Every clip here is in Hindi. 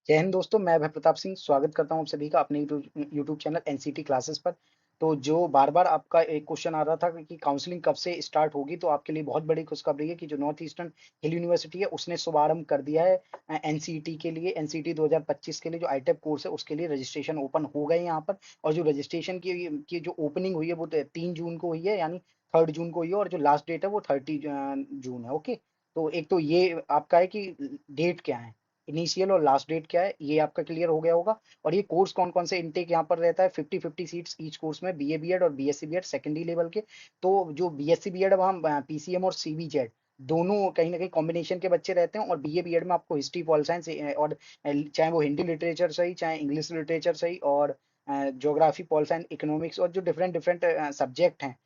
जय हिंद दोस्तों, मैं भय प्रताप सिंह स्वागत करता हूँ आप सभी का अपने यूट्यूब चैनल एनसीटी क्लासेस पर। तो जो बार-बार आपका एक क्वेश्चन आ रहा था कि काउंसलिंग कब से स्टार्ट होगी, तो आपके लिए बहुत बड़ी खुशखबरी है कि जो नॉर्थ ईस्टर्न हिल यूनिवर्सिटी है, उसने शुभारंभ कर दिया है एनसीटी के लिए। एनसीटी 2025 के लिए जो आईटेप कोर्स है, उसके लिए रजिस्ट्रेशन ओपन हो गए यहाँ पर। और जो रजिस्ट्रेशन की जो ओपनिंग हुई है, वो 3 जून को हुई है, यानी 3 जून को हुई है। और जो लास्ट डेट है वो 30 जून है। ओके, तो एक तो ये आपका है कि डेट क्या है, इनिशियल और लास्ट डेट क्या है, ये आपका क्लियर हो गया होगा। और ये कोर्स कौन कौन से इनटेक यहाँ पर रहता है, 50-50 सीट्स ईच कोर्स में, बीए बीएड और बीएससी बीएड सेकेंडरी लेवल के। तो जो बीएससी बीएड वहाँ पीसीएम और सीबीजेड दोनों कहीं ना कहीं कॉम्बिनेशन के बच्चे रहते हैं। और बीए बीएड में आपको हिस्ट्री पॉल साइंस और चाहे वो हिंदी लिटरेचर सही, चाहे इंग्लिश लिटरेचर सही, और ज्योग्राफी पॉल साइंस इकोनॉमिक्स और जो डिफरेंट डिफरेंट सब्जेक्ट हैं,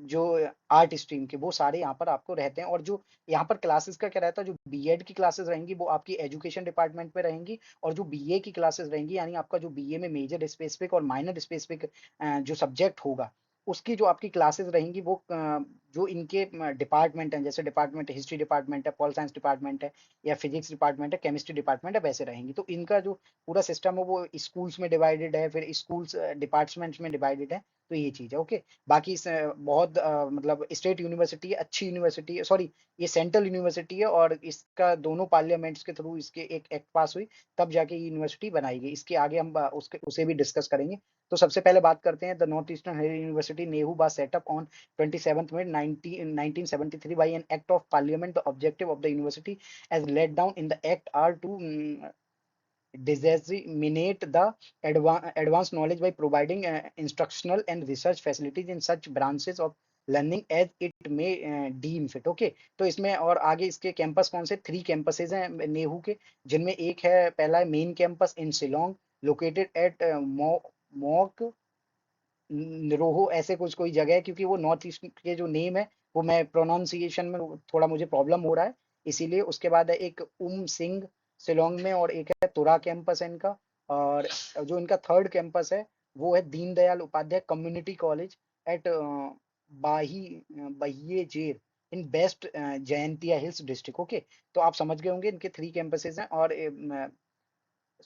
जो आर्ट स्ट्रीम के, वो सारे यहाँ पर आपको रहते हैं। और जो यहाँ पर क्लासेस का क्या रहता है, जो बीएड की क्लासेस रहेंगी वो आपकी एजुकेशन डिपार्टमेंट में रहेंगी। और जो बीए की क्लासेस रहेंगी, यानी आपका जो बीए में मेजर स्पेसिफिक और माइनर स्पेसिफिक जो सब्जेक्ट होगा, उसकी जो आपकी क्लासेस रहेंगी वो जो इनके डिपार्टमेंट हैं, जैसे डिपार्टमेंट हिस्ट्री डिपार्टमेंट है, पॉल साइंस डिपार्टमेंट है, या फिजिक्स डिपार्टमेंट है, केमिस्ट्री डिपार्टमेंट है, वैसे रहेंगी। तो इनका जो पूरा सिस्टम है वो स्कूल्स में डिवाइडेड है, फिर स्कूल्स डिपार्टमेंट्स में डिवाइडेड है। तो ये चीज़ है। ओके, बाकी बहुत मतलब स्टेट यूनिवर्सिटी है, अच्छी यूनिवर्सिटी है, सॉरी ये सेंट्रल यूनिवर्सिटी है। और इसका दोनों पार्लियामेंट्स के थ्रू इसके एक एक्ट पास हुई, तब जाके ये यूनिवर्सिटी बनाई गई। इसके आगे हम उसके उसे भी डिस्कस करेंगे। तो सबसे पहले बात करते हैं the North eastern university Nehru was setup on 27 May 1973 by an act of parliament. The objective of the university as laid down in the act are to disseminate the advanced knowledge by providing instructional and research facilities in such branches of learning as it may deem fit. Okay, तो इसमें और आगे इसके कैंपस कौन से 3 कैंपसेज हैं नेहरू के, जिनमें एक है, पहला है main campus in Shillong, located at Mawkynroh, ऐसे कुछ कोई जगह है, क्योंकि वो नॉर्थ ईस्ट के जो नेम है वो मैं प्रोनाउंसिएशन में थोड़ा मुझे प्रॉब्लम हो रहा है, इसीलिए। उसके बाद है एक सिंह शिलोंग में, और एक है तुरा कैंपस है इनका। और जो इनका थर्ड कैंपस है वो है Deendayal Upadhyaya community college at बाही बहिए जेर in West Jaintia Hills district. Okay, तो आप समझ गए होंगे इनके 3 कैंपसेज हैं। और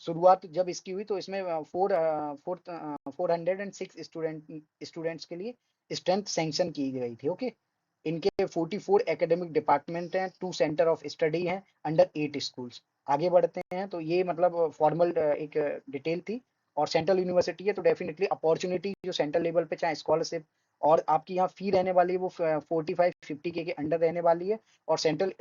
शुरुआत जब इसकी हुई तो इसमें 406 स्टूडेंट्स के लिए स्ट्रेंथ सैंक्शन की गई थी। ओके, इनके 44 एकेडमिक डिपार्टमेंट हैं, 2 सेंटर ऑफ स्टडी हैं अंडर 8 स्कूल्स। आगे बढ़ते हैं, तो ये मतलब फॉर्मल एक डिटेल थी। और सेंट्रल यूनिवर्सिटी है, तो डेफिनेटली अपॉर्चुनिटी जो सेंट्रल लेवल पे, चाहे स्कॉलरशिप और आपकी यहाँ फी रहने वाली है, वो 45-50 के अंडर रहने वाली है। और सेंट्रल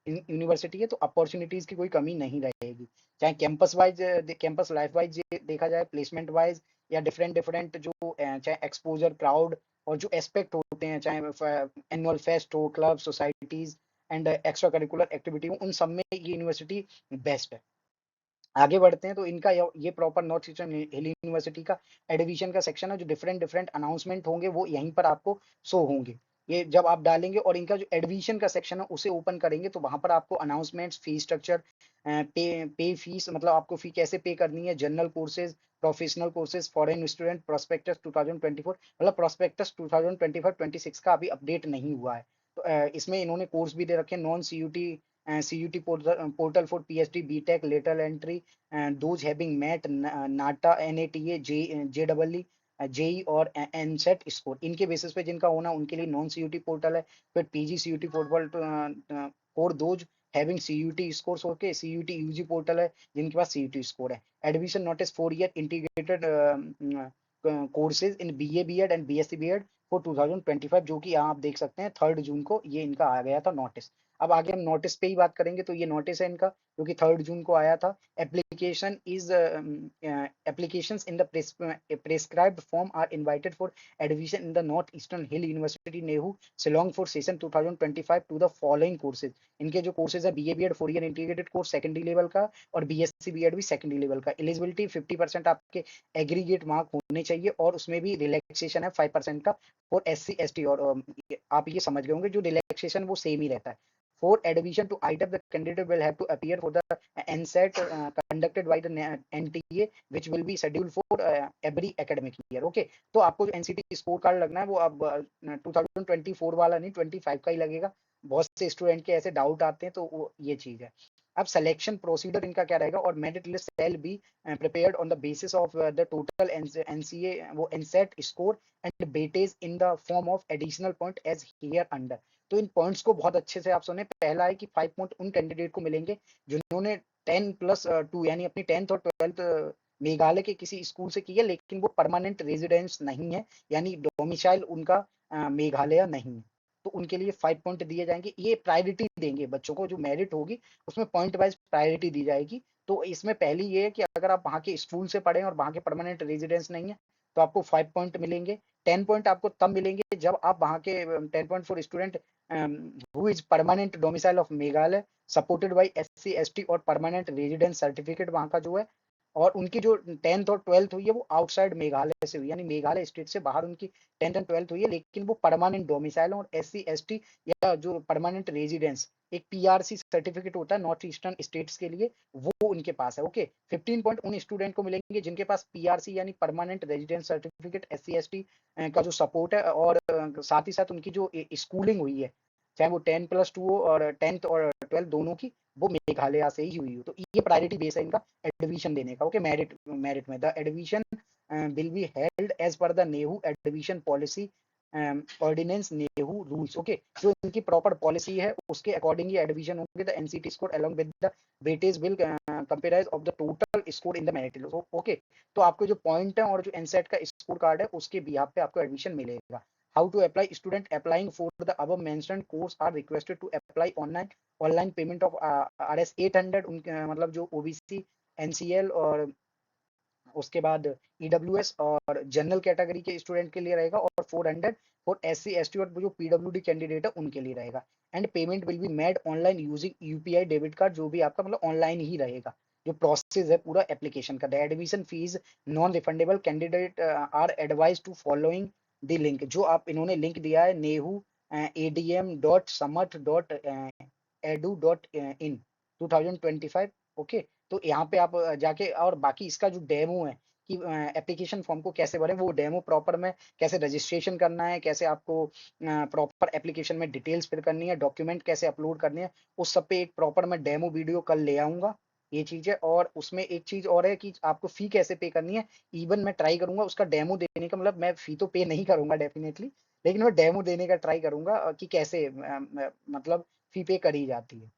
यूनिवर्सिटी है, तो अपॉर्चुनिटीज की कोई कमी नहीं रहेगी, चाहे campus wise, campus life wise देखा जाए, प्लेसमेंट वाइज, या डिफरेंट डिफरेंट जो चाहे एक्सपोजर, क्राउड और जो एस्पेक्ट होते हैं, चाहे एनुअल फेस्ट हो, club, societies and extra curricular activity हो, उन सब में ये यूनिवर्सिटी बेस्ट है। आगे बढ़ते हैं, तो इनका ये proper north Eastern Hill university का एडमिशन का सेक्शन है, जो डिफरेंट डिफरेंट अनाउंसमेंट होंगे वो यहीं पर आपको शो होंगे। ये जब आप डालेंगे और इनका जो एडमिशन का सेक्शन है उसे ओपन करेंगे, तो वहां पर आपको अनाउंसमेंट्स, फी स्ट्रक्चर, पे फीस, मतलब आपको फी कैसे पे करनी है, general courses, professional courses, foreign student, prospectus 2024, मतलब प्रोस्पेक्टस 2025-26 का अभी अपडेट नहीं हुआ है। तो इसमें इन्होंने कोर्स भी दे रखे हैं, non CUET CUT portal for PhD, BTech, lateral entry, and those having met NATA, NATA, JEE, JEE और एनसेट स्कोर, इनके बेसिस पे जिनका होना उनके लिए नॉन सीयूटी पोर्टल है। फिर PG CUET portal for those having CUET scores, okay, CUET UG portal है जिनके पास सीयूटी स्कोर है। Admission notice 4 year integrated courses in BA BEd and BSc BEd for 2025, जो कि यहाँ आप देख सकते हैं 3 जून को ये इनका आ गया था नोटिस। अब आगे हम नोटिस पे ही बात करेंगे, तो ये नोटिस है इनका, जो कि 3 जून को आया था। Applications in the prescribed form are invited for admission in the North Eastern Hill University NEHU Shillong for session 2025 to the following courses. इनके जो कोर्सेज है, BA BEd 4 year integrated course secondary level का, और बीएससी बीएड भी सेकेंडरी लेवल का। एलिजिबिलिटी 50% आपके एग्रीगेट मार्क होने चाहिए, और उसमें भी रिलैक्सेशन है 5% का फॉर SC ST। और आप ये समझ गए होंगे जो रिलैक्सेशन वो सेम ही रहता है। For admission to ITEP, the candidate will have to appear for the NSAT conducted by the NTA, which will be scheduled for every academic year. Okay, तो आपको जो NCT स्कोर कार्ड लगना है वो अब 2024 वाला नहीं, 25 का ही लगेगा। बहुत से स्टूडेंट के ऐसे डाउट आते हैं, तो वो ये चीज है। अब सिलेक्शन प्रोसीजर इनका क्या रहेगा, और merit list shall be prepared on the basis of the total NCA वो NCET score and weightage in the form of additional point as here under. तो इन पॉइंट्स को बहुत अच्छे से आप सुने। पहला है कि 5 पॉइंट उन कैंडिडेट को मिलेंगे जिन्होंने 10+2 यानी अपनी 10th और 12th मेघालय के किसी स्कूल से की है, लेकिन वो परमानेंट रेजिडेंस नहीं है, यानी डोमिसाइल उनका मेघालय नहीं है। तो उनके लिए 5 पॉइंट दिए जाएंगे। ये प्रायोरिटी देंगे बच्चों को, जो मेरिट होगी उसमें पॉइंट वाइज प्रायोरिटी दी जाएगी। तो इसमें पहली ये है कि अगर आप वहाँ के स्कूल से पढ़े और वहाँ के परमानेंट रेजिडेंस नहीं है तो आपको 5 पॉइंट मिलेंगे। 10 पॉइंट आपको तब मिलेंगे जब आप वहाँ के 10 point for student who is permanent domicile of Meghalaya supported by SC ST और परमानेंट रेजिडेंस सर्टिफिकेट वहाँ का जो है, और उनकी जो 10th और 12th हुई है वो आउटसाइड मेघालय से हुई, यानी मेघालय स्टेट से बाहर उनकी 10th एंड 12th हुई है, लेकिन वो परमानेंट डोमिसाइल और SC ST या जो परमानेंट रेजिडेंस एक PRC सर्टिफिकेट होता है नॉर्थ ईस्टर्न स्टेट्स के लिए, वो उनके पास है। ओके, 15 पॉइंट उन स्टूडेंट को मिलेंगे जिनके पास PRC यानी permanent residence certificate SC ST का जो सपोर्ट है, और साथ ही साथ उनकी जो स्कूलिंग हुई है, चाहे वो 10+2 हो और 10th और 12th दोनों की, वो मेघालय से ही हुई हो। तो ये प्रायोरिटी बेस है इनका एडमिशन देने का। ओके, मेरिट मेरिट में the admission will be held as per the NEHU admission policy ordinance NEHU rules. Okay, जो इनकी प्रॉपर पॉलिसी है उसके अकॉर्डिंग ये एडमिशन होंगे। The NCT score along with the weightage will comprises of the total score in the merit list. Okay, तो आपको जो पॉइंट है और जो एनसेट का स्कोर कार्ड है उसके बिहाफ पे आपको एडमिशन मिलेगा। How to apply, student applying for the above mentioned course are requested to apply online payment of RS 800 उनके मतलब जो OBC NCL और उसके बाद EWS और जनरल कैटेगरी के स्टूडेंट के लिए रहेगा, और 400 फॉर SC ST और जो PWD कैंडिडेट है उनके लिए रहेगा। And payment will be made online using UPI debit card, जो भी आपका मतलब ऑनलाइन ही रहेगा जो प्रोसेस है पूरा एप्लीकेशन का। The admission fees non refundable, candidate are advise to following the link, जो आप इन्होंने लिंक दिया है नेहरू adm.samarth.edu.in 2025। ओके, तो यहाँ पे आप जाके, और बाकी इसका जो डेमो है कि एप्लीकेशन फॉर्म को कैसे भरें, वो डेमो प्रॉपर में कैसे रजिस्ट्रेशन करना है, कैसे आपको प्रॉपर एप्लीकेशन में डिटेल्स फिल करनी है, डॉक्यूमेंट कैसे अपलोड करनी है, उस सब पे एक प्रॉपर मैं डेमो वीडियो कल ले आऊंगा। ये चीज है, और उसमें एक चीज और है कि आपको फी कैसे पे करनी है। इवन मैं ट्राई करूंगा उसका डेमो देने का, मतलब मैं फी तो पे नहीं करूंगा डेफिनेटली, लेकिन मैं डेमो देने का ट्राई करूंगा कि कैसे मतलब फी पे करी जाती है।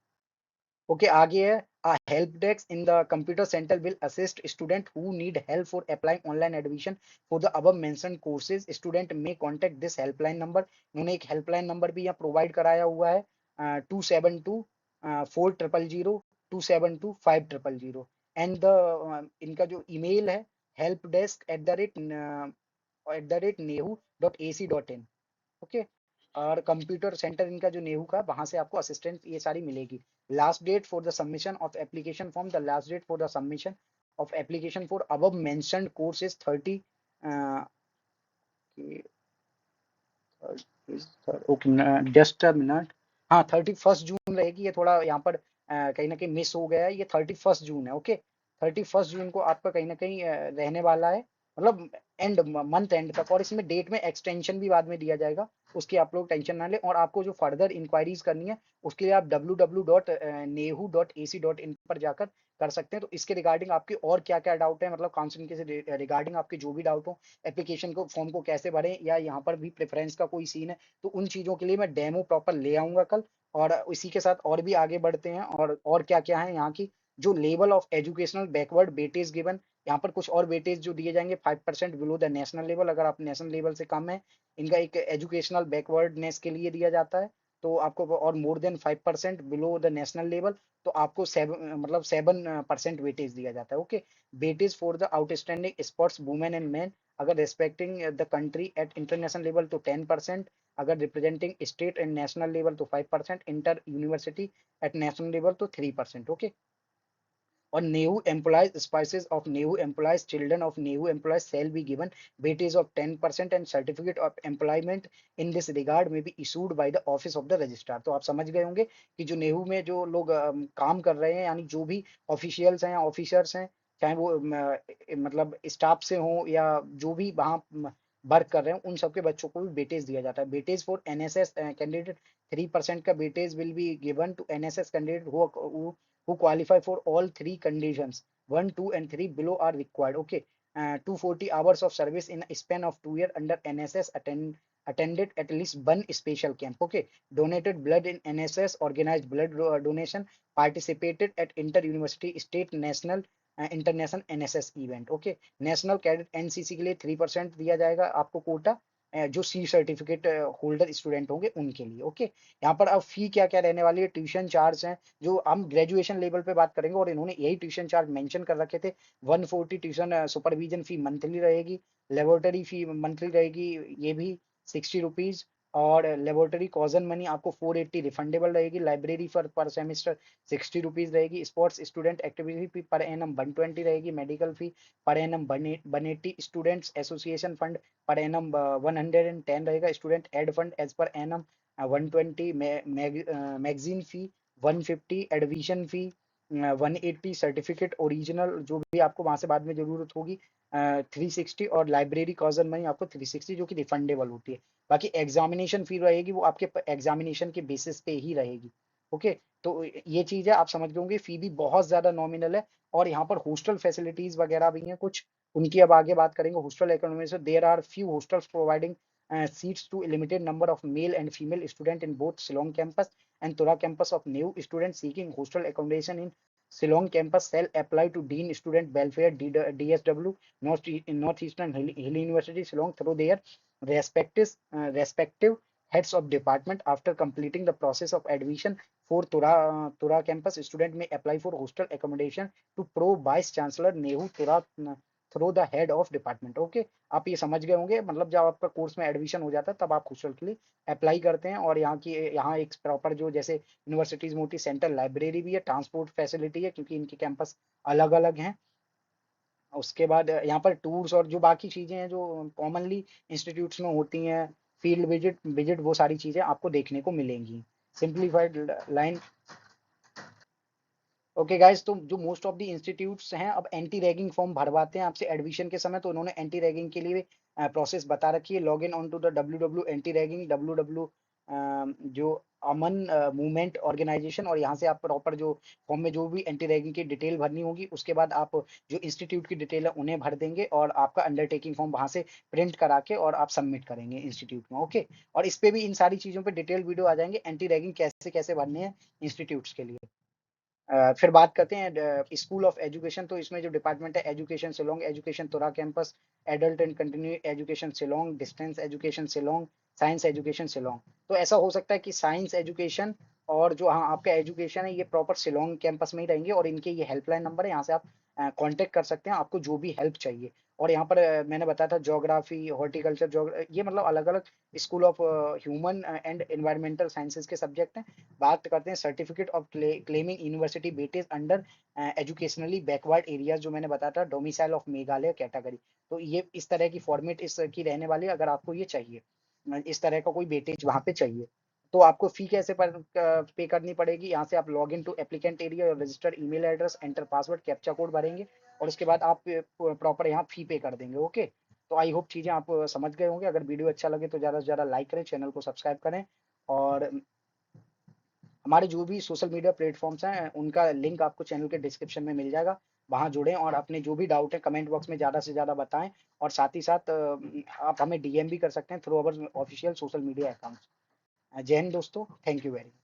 ओके, आगे है a help desk in the computer center will assist student who need help for applying online admission for the above mentioned courses. Student may contact this helpline number। उन्होंने एक हेल्पलाइन नंबर भी यहाँ प्रोवाइड कराया हुआ है, 272-400-272-5000 एंड द इनका जो ईमेल है helpdesk@nehu.ac.in। ओके, और कंप्यूटर सेंटर इनका जो नेहरू का, वहां से आपको असिस्टेंट ये सारी मिलेगी। Last date for the submission of application form, the last date for the submission of application for above mentioned course is 30 okay, just a minute. हाँ, 31 जून रहेगी। ये थोड़ा यहाँ पर कहीं ना कहीं मिस हो गया है, ये 31 जून है। ओके, 31 जून को आपका कहीं ना कहीं रहने वाला है, मतलब एंड मंथ एंड तक। और इसमें डेट में एक्सटेंशन भी बाद में दिया जाएगा, उसकी आप लोग टेंशन ना लें। और आपको जो फर्दर इंक्वायरीज करनी है उसके लिए आप www.nehu.ac.in पर जाकर कर सकते हैं। तो इसके रिगार्डिंग आपके और क्या क्या डाउट है, मतलब काउंसलिंग के रिगार्डिंग आपके जो भी डाउट हो, एप्लीकेशन को फॉर्म को कैसे भरें, या यहाँ पर भी प्रेफरेंस का कोई सीन है, तो उन चीजों के लिए मैं डेमो प्रॉपर ले आऊंगा कल। और इसी के साथ और भी आगे बढ़ते हैं, और क्या क्या है यहाँ की जो level of educational backward weightage given. यहाँ पर कुछ और वेटेज जो दिए जाएंगे 5% बिलो द नेशनल लेवल, अगर आप नेशनल लेवल से कम है, इनका एक एजुकेशनल बैकवर्डनेस के लिए दिया जाता है। तो आपको, और more than 5% below the national level, तो आपको 7% वेटेज दिया जाता है। Okay, weightage for the outstanding sports women and man, अगर respecting the country at international level तो 10%, अगर representing state and national level तो 5%, inter university at national level तो 3%। ओके, और Nehu employees, spouses of Nehu employees, children of Nehu employees shall be given weightage of 10% and certificate of employment in this regard may be issued by the office of the registrar। तो आप समझ गए होंगे कि जो नेहरू में जो लोग काम कर रहे हैं, यानी जो भी ऑफिशियल्स हैं, ऑफिसर्स हैं, चाहे वो मतलब स्टाफ से हो या जो भी वहाँ वर्क कर रहे हैं, उन सबके बच्चों को भी वेटेज दिया जाता है। वेटेज फॉर NSS कैंडिडेट 3% का weightage will be given to NSS candidate who who qualify for all three conditions 1, 2 and 3 below are required. Okay. 240 hours of service in a span of 2 years under NSS, attended at least one special camp. Okay. Donated blood in NSS, organized blood donation, participated at inter university, state, national, international NSS event. Okay. National cadet NCC के लिए 3% दिया जाएगा आपको कोटा, जो सी सर्टिफिकेट होल्डर स्टूडेंट होंगे उनके लिए. ओके. यहाँ पर अब फी क्या क्या रहने वाली है, ट्यूशन चार्ज है जो हम ग्रेजुएशन लेवल पे बात करेंगे, और इन्होंने यही ट्यूशन चार्ज मेंशन कर रखे थे. 140 ट्यूशन सुपरविजन फी मंथली रहेगी, लेबोरेटरी फी मंथली रहेगी ये भी 60 रुपीज, और लेबोरेटरी कॉजन मनी आपको 480 रिफंडेबल रहेगी, लाइब्रेरी पर सेमेस्टर 60 रुपीज रहेगी, sports student activity fee per annum 120 रहेगी, medical fee per annum 180, students association fund per annum 110 रहेगा, student aid fund as per annum 120, magazine fee 150, admission fee 180, certificate original जो भी आपको वहां से बाद में जरूरत होगी 360, और लाइब्रेरी कॉजन मनी आपको 360 जो कि रिफंडेबल होती है. बाकी एग्जामिनेशन फी रहेगी वो आपके एग्जामिनेशन के बेसिस पे ही रहेगी. ओके. तो ये चीज है, आप समझ गए होंगे. फी भी बहुत ज्यादा नॉमिनल है, और यहाँ पर हॉस्टल फैसिलिटीज वगैरह भी हैं कुछ, उनकी अब आगे बात करेंगे. हॉस्टल इकोनॉमी से there are few hostels providing seats to a limited number of male and female students in both Shillong campus and Tura campus. Of new students seeking hostel accommodation in Shillong campus shall apply to Dean Student Welfare DSW Northeastern Hill University Shillong through their respective heads of department. After completing the process of admission for Tura campus, student may apply for hostel accommodation to Pro Vice Chancellor Nehu Tura through the head of department. Okay. आप ये समझ गए होंगे, मतलब जब आपका कोर्स में एडमिशन हो जाता है तब आप हॉस्टल के लिए अप्लाई करते हैं, और यहाँ एक प्रॉपर जो जैसे यूनिवर्सिटीज में होती है, सेंट्रल लाइब्रेरी भी है, ट्रांसपोर्ट फैसिलिटी है क्योंकि इनके कैंपस अलग अलग हैं. उसके बाद यहाँ पर टूर्स और जो बाकी चीजें हैं जो कॉमनली इंस्टीट्यूट्स में होती हैं, फील्ड विजिट वो सारी चीजें आपको देखने को मिलेंगी. Simplified line. ओके गाइस, तो जो मोस्ट ऑफ द इंस्टीट्यूट्स हैं अब एंटी रैगिंग फॉर्म भरवाते हैं आपसे एडमिशन के समय, तो उन्होंने एंटी रैगिंग के लिए प्रोसेस बता रखी है. Log in on to the W anti ragging जो अमन मूवमेंट ऑर्गेनाइजेशन, और यहाँ से आप प्रॉपर जो फॉर्म में जो भी एंटी रैगिंग की डिटेल भरनी होगी, उसके बाद आप जो इंस्टीट्यूट की डिटेल है उन्हें भर देंगे, और आपका अंडरटेकिंग फॉर्म वहां से प्रिंट करा के और आप सबमिट करेंगे इंस्टीट्यूट में. ओके. और इस पे भी इन सारी चीजों पे डिटेल वीडियो आ जाएंगे, एंटी रैगिंग कैसे कैसे भरने हैं इंस्टीट्यूट्स के लिए. फिर बात करते हैं स्कूल ऑफ एजुकेशन. तो इसमें जो डिपार्टमेंट है, education Shillong, education Tura campus, adult and continue education Shillong, distance education Shillong, science education Shillong. तो ऐसा हो सकता है कि साइंस एजुकेशन और जो हाँ आपका एजुकेशन है ये प्रॉपर शिलोंग कैंपस में ही रहेंगे, और इनके ये हेल्पलाइन नंबर है, यहाँ से आप कांटेक्ट कर सकते हैं आपको जो भी हेल्प चाहिए. और यहाँ पर मैंने बताया था ज्योग्राफी, हॉर्टिकल्चर, ये मतलब अलग अलग school of human and environmental sciences के सब्जेक्ट हैं. बात करते हैं certificate of claiming university weightage under educationally backward areas, जो मैंने बताया था डोमिसाइल ऑफ मेघालय कैटेगरी. तो ये इस तरह की फॉर्मेट इसकी रहने वाली है. अगर आपको ये चाहिए, इस तरह का कोई वेटेज वहां पे चाहिए, तो आपको फी कैसे पे करनी पड़ेगी. यहाँ से आप log in to applicant area और registered email address, enter password, captcha code भरेंगे, और उसके बाद आप प्रॉपर यहाँ फी पे कर देंगे. ओके. तो आई होप चीजें आप समझ गए होंगे. अगर वीडियो अच्छा लगे तो ज्यादा से ज्यादा लाइक करें, चैनल को सब्सक्राइब करें, और हमारे जो भी सोशल मीडिया प्लेटफॉर्म्स हैं उनका लिंक आपको चैनल के डिस्क्रिप्शन में मिल जाएगा, वहां जुड़ें, और अपने जो भी डाउट है कमेंट बॉक्स में ज़्यादा से ज़्यादा बताएं, और साथ ही साथ आप हमें डीएम भी कर सकते हैं through our official social media account. जय हिंद दोस्तों, थैंक यू वेरी मच.